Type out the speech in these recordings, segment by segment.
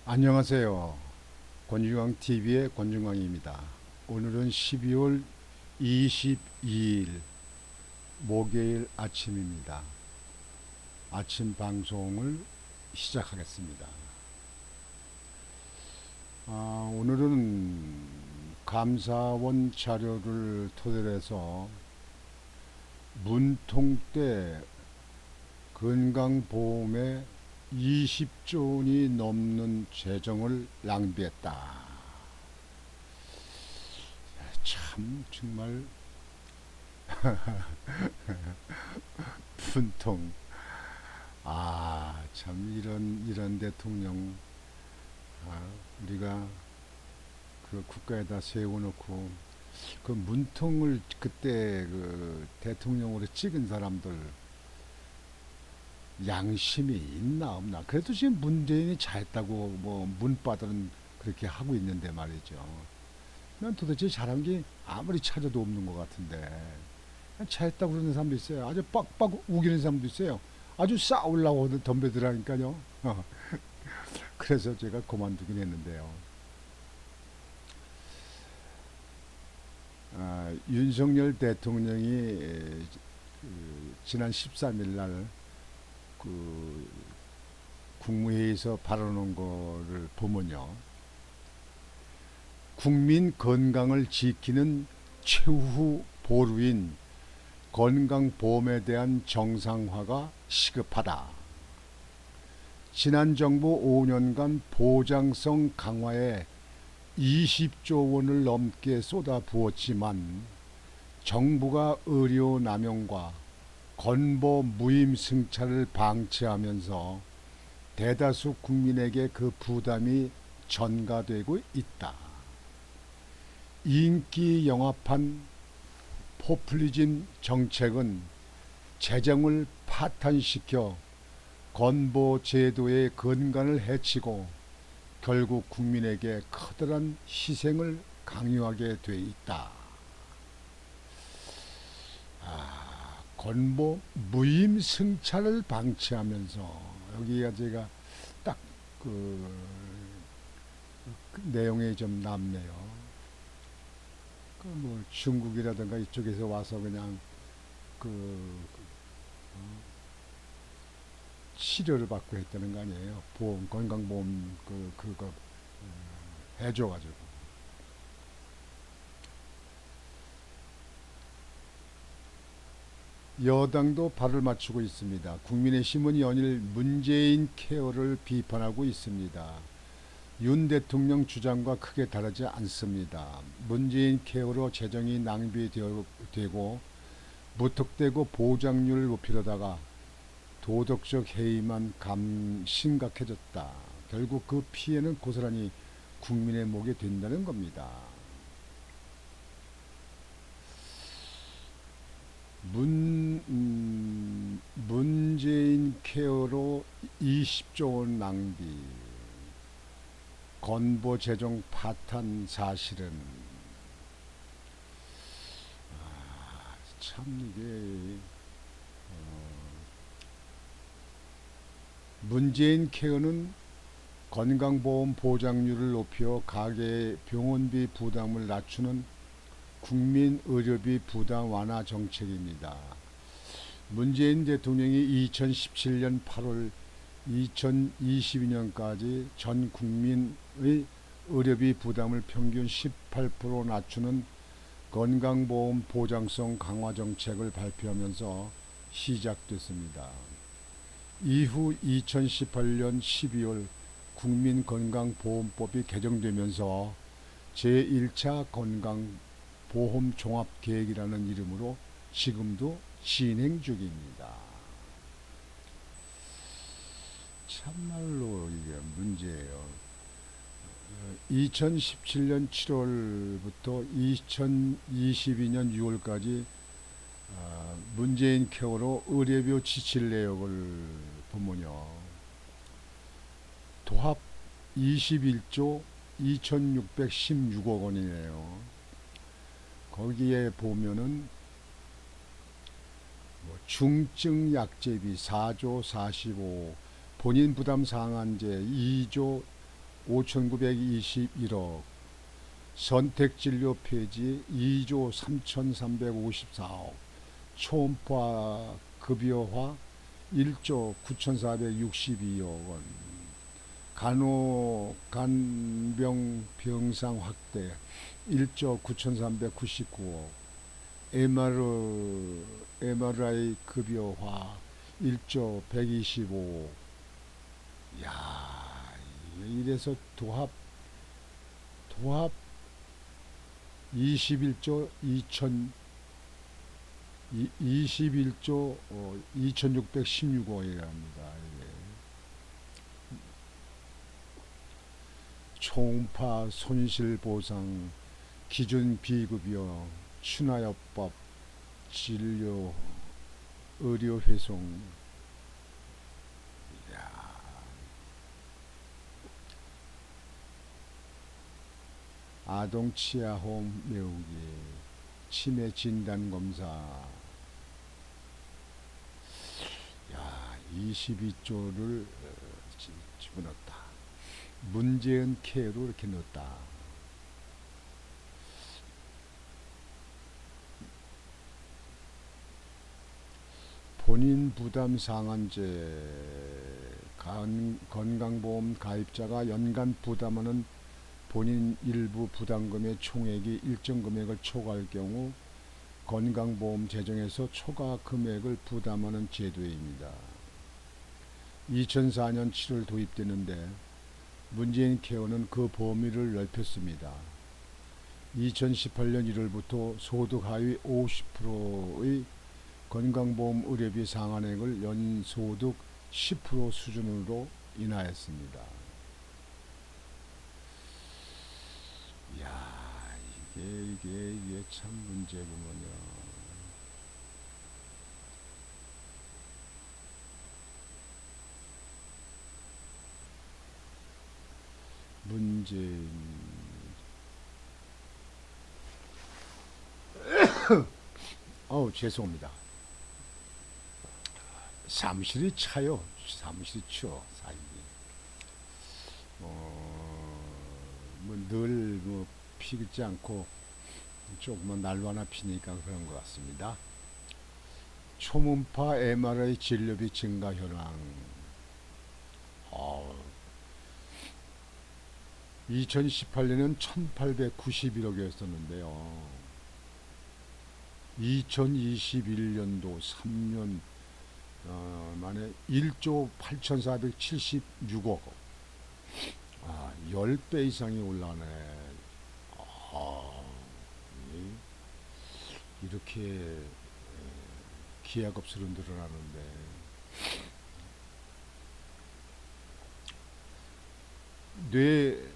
안녕하세요. 권중광TV의 권중광입니다. 오늘은 12월 22일 목요일 아침입니다. 아침 방송을 시작하겠습니다. 오늘은 감사원 자료를 토대로 해서 문통때 건강보험에 20조 원이 넘는 재정을 낭비했다. 참 정말 분통. 참 이런 대통령, 우리가 그 국가에다 세워놓고 그 문통을 그때 그 대통령으로 찍은 사람들 양심이 있나 없나. 그래도 지금 문재인이 잘했다고 뭐 문바들은 그렇게 하고 있는데 말이죠. 난 도대체 잘한 게 아무리 찾아도 없는 것 같은데 잘했다고 그러는 사람도 있어요. 아주 빡빡 우기는 사람도 있어요. 아주 싸우려고 덤벼들라니까요. 그래서 제가 그만두긴 했는데요. 윤석열 대통령이 지난 13일 날 그 국무회의에서 발언한 거를 보면요. 국민 건강을 지키는 최후 보루인 건강보험에 대한 정상화가 시급하다. 지난 정부 5년간 보장성 강화에 20조 원을 넘게 쏟아부었지만 정부가 의료 남용과 건보 무임승차를 방치하면서 대다수 국민에게 그 부담이 전가되고 있다. 인기 영합한 포퓰리즘 정책은 재정을 파탄시켜 건보 제도의 근간을 해치고 결국 국민에게 커다란 희생을 강요하게 돼 있다. 건보 무임승차를 방치하면서 여기가 제가 딱 그 내용이 좀 남네요. 그 뭐 중국이라든가 이쪽에서 와서 그냥 그 치료를 받고 했다는 거 아니에요. 보험 건강보험 그거 해줘가지고. 여당도 발을 맞추고 있습니다. 국민의힘은 연일 문재인 케어를 비판하고 있습니다. 윤 대통령 주장과 크게 다르지 않습니다. 문재인 케어로 재정이 낭비되고 무턱대고 보장률을 높이려다가 도덕적 해이만 심각해졌다. 결국 그 피해는 고스란히 국민의 목에 된다는 겁니다. 문재인 케어로 20조 원 낭비, 건보 재정 파탄 사실은 참 이게 문재인 케어는 건강보험 보장률을 높여 가계 병원비 부담을 낮추는 국민 의료비 부담 완화 정책입니다. 문재인 대통령이 2017년 8월 2022년까지 전 국민의 의료비 부담을 평균 18% 낮추는 건강보험 보장성 강화 정책을 발표하면서 시작됐습니다. 이후 2018년 12월 국민건강보험법이 개정되면서 제1차 건강보험종합계획이라는 이름으로 지금도 진행 중입니다. 참말로 이게 문제예요. 2017년 7월부터 2022년 6월까지 문재인 케어로 의료비 지출 내역을 보면요. 도합 21조 2616억 원이네요. 거기에 보면은 뭐 중증 약제비 4조 45, 본인 부담 상한제 2조 5,921억, 선택진료 폐지 2조 3,354억, 초음파 급여화 1조 9,462억 원, 간병 병상 확대 1조 9,399억, MRI 급여화 1조 125억. 야, 이래서 도합 21조 2천 21조 2,616억이랍니다. 초음파 손실보상 기준 비급여 추나요법 진료 의료 회송. 아동 치아홈 메우기, 치매 진단 검사. 야, 22조를 집어넣었다. 문재인 케어로 이렇게 넣었다. 본인 부담 상한제, 건강보험 가입자가 연간 부담하는 본인 일부 부담금의 총액이 일정 금액을 초과할 경우 건강보험 재정에서 초과 금액을 부담하는 제도입니다. 2004년 7월 도입되는데 문재인 케어는 그 범위를 넓혔습니다. 2018년 1월부터 소득 하위 50%의 건강보험 의료비 상한액을 연소득 10% 수준으로 인하했습니다. 이야, 이게 참 문제구먼요. 문재인. 죄송합니다. 사무실이 차요. 사무실이 추워. 늘 피지 않고 조금만 날wana 피니까 그런 것 같습니다. 초음파 MRI 진료비 증가 현황. 2018년은 1,891억이었었는데요. 2021년도 3년 만에 1조 8,476억. 10배 이상이 올라네. 이렇게 기하급수로 늘어나는데, 뇌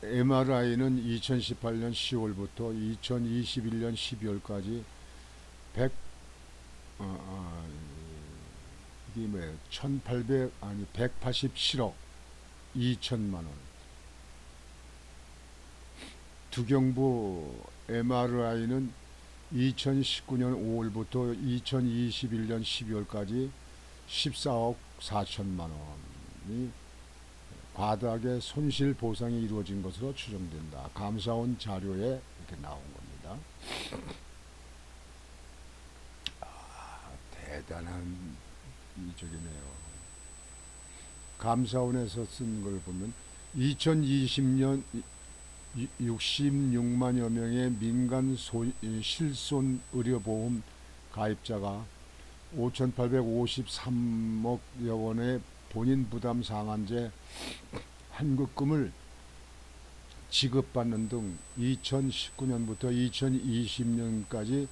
MRI는 2018년 10월부터 2021년 12월까지 187억 2천만 원. 두경부 MRI는 2019년 5월부터 2021년 12월까지 14억 4천만 원이 과다하게 손실 보상이 이루어진 것으로 추정된다. 감사원 자료에 이렇게 나온 겁니다. 대단한 이적이네요. 감사원에서 쓴 걸 보면 2020년 66만여 명의 민간 실손 의료보험 가입자가 5,853억여 원의 본인 부담 상한제 환급금을 지급받는 등 2019년부터 2020년까지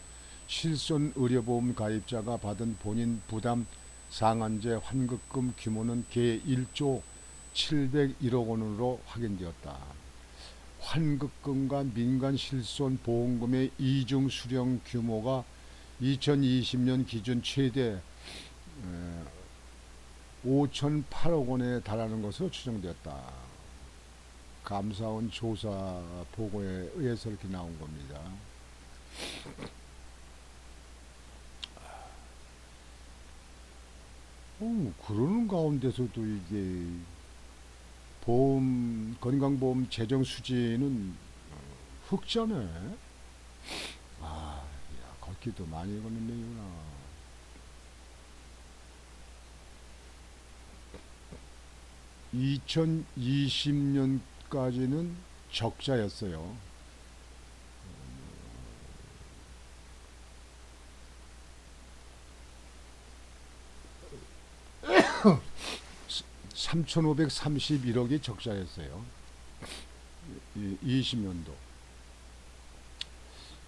실손 의료보험 가입자가 받은 본인 부담 상한제 환급금 규모는 개 1조 701억 원으로 확인되었다. 환급금과 민간 실손 보험금의 이중 수령 규모가 2020년 기준 최대 5,008억 원에 달하는 것으로 추정되었다. 감사원 조사 보고에 의해서 이렇게 나온 겁니다. 그러는 가운데서도 이게 보험 건강보험 재정 수지는 흑자네. 아, 야, 걷기도 많이 걷는 데구나. 2020년까지는 적자였어요. 3,531억이 적자였어요. 20년도.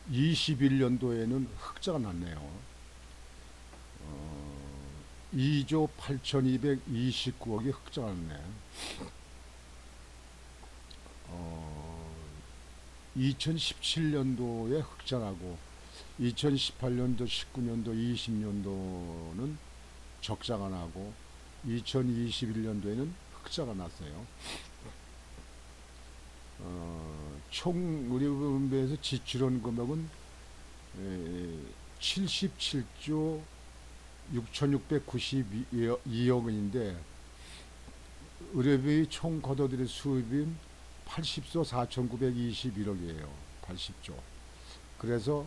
21년도에는 흑자가 났네요. 2조 8,229억이 흑자가 났네. 2017년도에 흑자나고 2018년도, 19년도, 20년도는 적자가 나고 2021년도에는 흑자가 났어요. 총 의료보험에서 지출한 금액은 77조 6,692억 원인데 의료비 총 걷어들인 수입은 80조 4,921억이에요. 80조. 그래서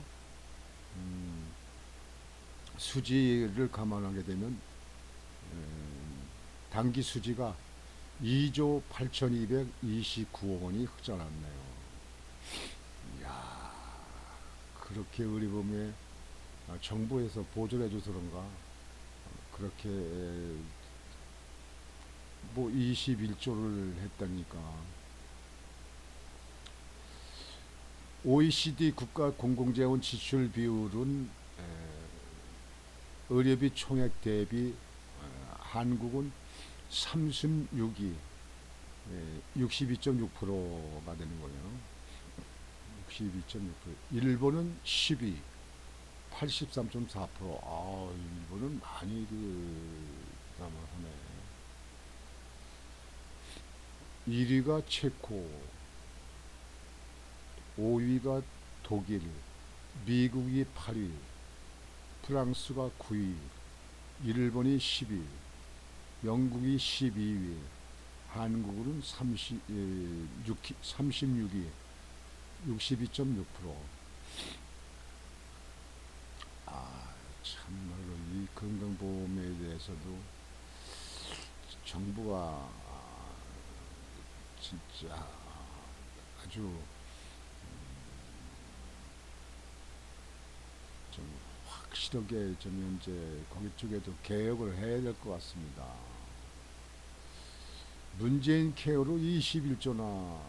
수지를 감안하게 되면 단기 수지가 2조 8,229억 원이 흑자 났네요. 이야, 그렇게 의료보험에 정부에서 보조를 해줘서 그런가 그렇게 뭐 21조를 했다니까. OECD 국가 공공재원 지출 비율은 의료비 총액 대비 한국은 36위, 62.6%가 되는 거예요. 62.6%. 일본은 10위, 83.4%. 아, 일본은 많이 남아하네. 1위가 체코, 5위가 독일, 미국이 8위, 프랑스가 9위, 일본이 10위, 영국이 12위, 한국은 36위, 62.6%. 아, 참말로 이 건강보험에 대해서도 정부가 진짜 아주 좀 확실하게 좀 이제 거기 쪽에도 개혁을 해야 될 것 같습니다. 문재인 케어로 21조나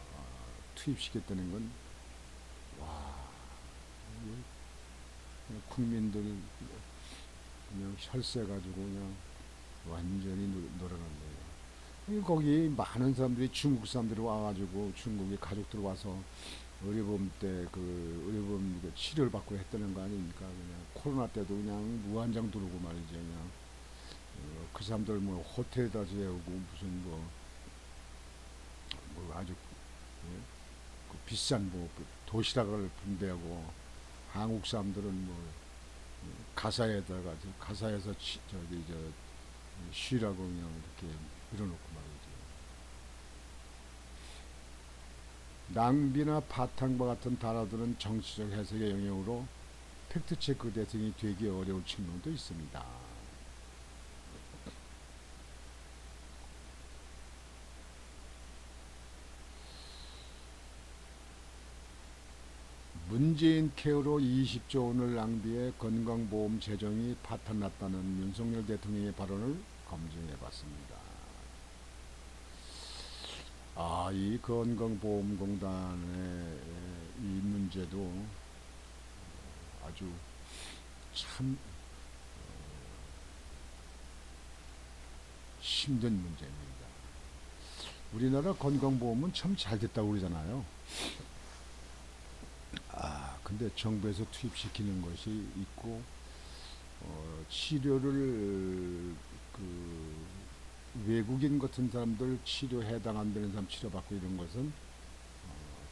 투입시켰다는 건, 와, 국민들 그냥 혈세 가지고 그냥 완전히 놀아간대요. 거기 많은 사람들이 중국 사람들이 와가지고 중국에 가족들 와서 의료보험 때 그 의료보험 치료를 받고 했다는 거 아닙니까? 그냥 코로나 때도 그냥 무한장 두르고 말이죠. 그냥 그 사람들 뭐 호텔에다 재우고 무슨 뭐 아주 그 비싼 뭐 도시락을 분배하고 한국 사람들은 뭐 가사에다가 가사에서 저기 쉬라고 그냥 이렇게 밀어놓고 말이죠. 낭비나 파탄과 같은 단어들은 정치적 해석의 영역으로 팩트체크 대상이 되기 어려운 측면도 있습니다. 문재인 케어로 20조 원을 낭비해 건강보험 재정이 파탄났다는 윤석열 대통령의 발언을 검증해봤습니다. 아, 이 건강보험공단의 이 문제도 아주 참 힘든 문제입니다. 우리나라 건강보험은 참 잘 됐다고 그러잖아요. 아, 근데 정부에서 투입시키는 것이 있고, 치료를 그 외국인 같은 사람들 치료 해당 안 되는 사람 치료받고 이런 것은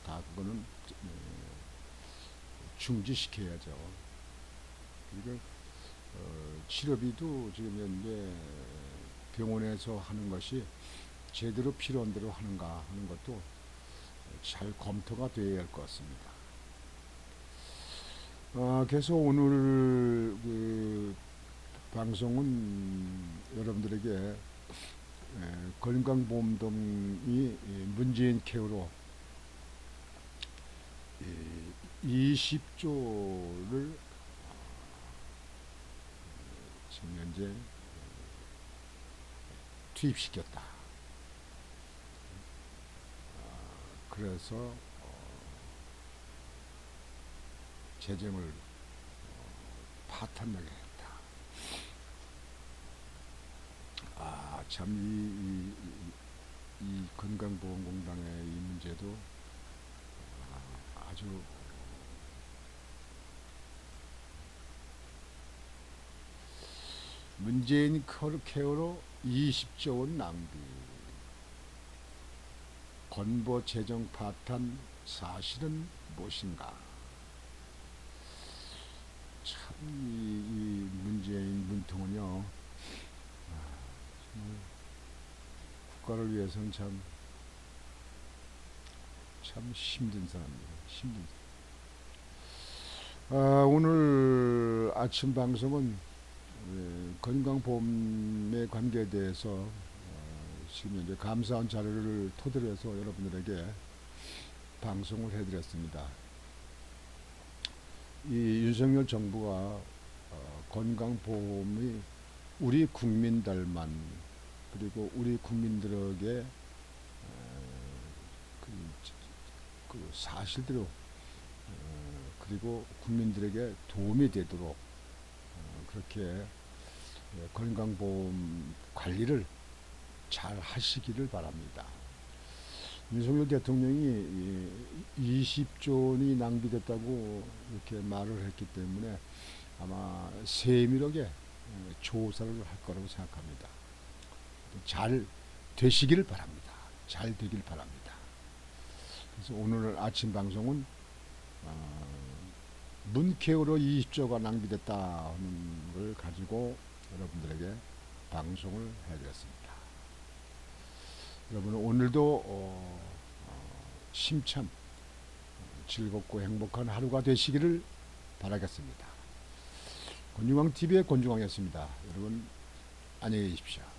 다 그거는 중지시켜야죠. 이걸 치료비도 지금 현재 병원에서 하는 것이 제대로 필요한 대로 하는가 하는 것도 잘 검토가 되어야 할 것 같습니다. 그래서 오늘 그 방송은 여러분들에게 건강보험금이 문재인 케어로 20조를 지금 현재 투입시켰다. 그래서 재정을 파탄나게 했다. 참 이 건강보험공단의 이 문제도 아주 문재인 케어로 20조 원 낭비, 건보 재정 파탄 사실은 무엇인가? 참 이 문재인 문통은요, 정말 국가를 위해서는 참 힘든 사람입니다. 힘든. 오늘 아침 방송은 건강보험에 관계에 대해서 지금 현재 감사한 자료를 토대로 해서 여러분들에게 방송을 해드렸습니다. 이 윤석열 정부가 건강보험이 우리 국민들만 그리고 우리 국민들에게 그 사실대로 그리고 국민들에게 도움이 되도록 그렇게 건강보험 관리를 잘 하시기를 바랍니다. 윤석열 대통령이 20조 원이 낭비됐다고 이렇게 말을 했기 때문에 아마 세밀하게 조사를 할 거라고 생각합니다. 잘 되시기를 바랍니다. 잘 되길 바랍니다. 그래서 오늘 아침 방송은 문케어로 20조가 낭비됐다 하는 걸 가지고 여러분들에게 방송을 해드렸습니다. 여러분 오늘도 심찬 즐겁고 행복한 하루가 되시기를 바라겠습니다. 권중광TV의 권중광이었습니다. 여러분 안녕히 계십시오.